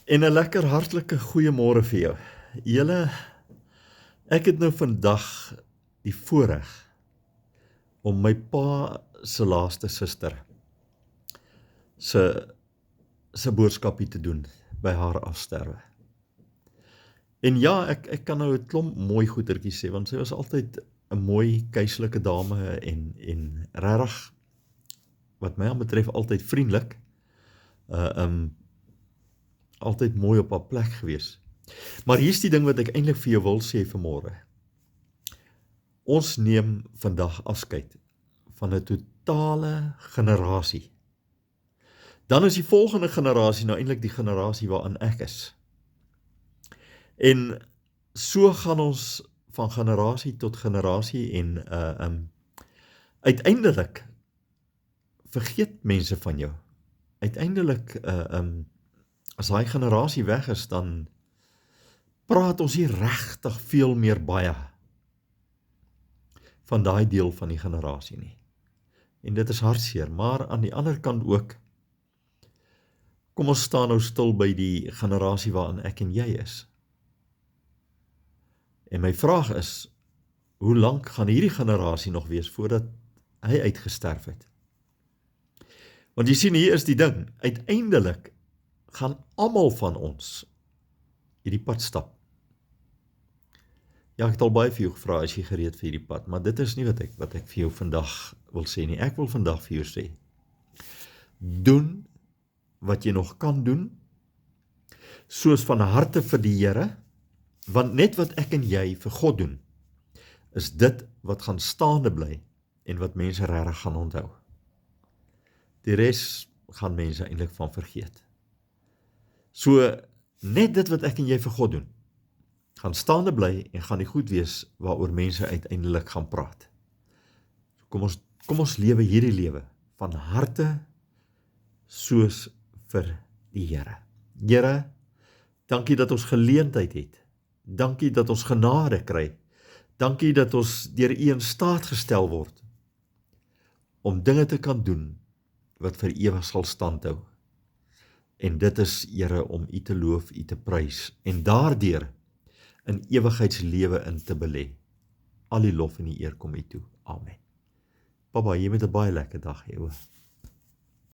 En 'n lekker hartlike goeiemôre vir jou. Julle, ek het nou vandag die voorreg om my pa se laaste suster se boodskapie te doen by haar afsterwe. En ja, ek kan nou 'n klomp mooi goetertjies sê, want sy was altyd 'n mooi keiserlike dame en regtig wat my betref altyd vriendelik. Altyd mooi op haar plek gewees. Maar hier's die ding wat ek eintlik vir jou wil sê vanmôre. Ons neem vandag afskeid van 'n totale generasie. Dan is die volgende generasie nou eintlik die generasie waarin ek is. En so gaan ons van generasie tot generasie en uiteindelik vergeet mense van jou. Uiteindelik as daai generasie weg is, dan praat ons nie regtig veel meer baie van daai deel van die generasie nie. En dit is hartseer, maar aan die ander kant ook, kom ons staan nou stil by die generasie waarin ek en jy is. En my vraag is, hoe lank gaan hierdie generasie nog wees voordat hy uitgesterf het? Want jy sien, hier is die ding, uiteindelik gaan almal van ons hierdie pad stap. Ja, ek het al baie vir jou gevra, is jy gereed vir hierdie pad, maar dit is nie wat ek vir jou vandag wil sê nie. Ek wil vandag vir jou sê, doen wat jy nog kan doen, soos van harte vir die Here, want net wat ek en jy vir God doen, is dit wat gaan staande bly en wat mense regtig gaan onthou. Die res gaan mense eintlik van vergeet. So, net dit wat ek en jy vir God doen, gaan staande bly en gaan die goed wees waaroor mense uiteindelik gaan praat. Kom ons lewe hierdie lewe van harte soos vir die Here. Here, dankie dat ons geleentheid het. Dankie dat ons genade kry. Dankie dat ons deur U in staat gestel word om dinge te kan doen wat vir ewig sal standhou. En dit is, Here, om U te loof, U te prys en daardeur in ewigheidslewe in te belê. Al die lof en die eer kom U toe. Amen. Papa, jy moet 'n baie lekker dag hê, hoor.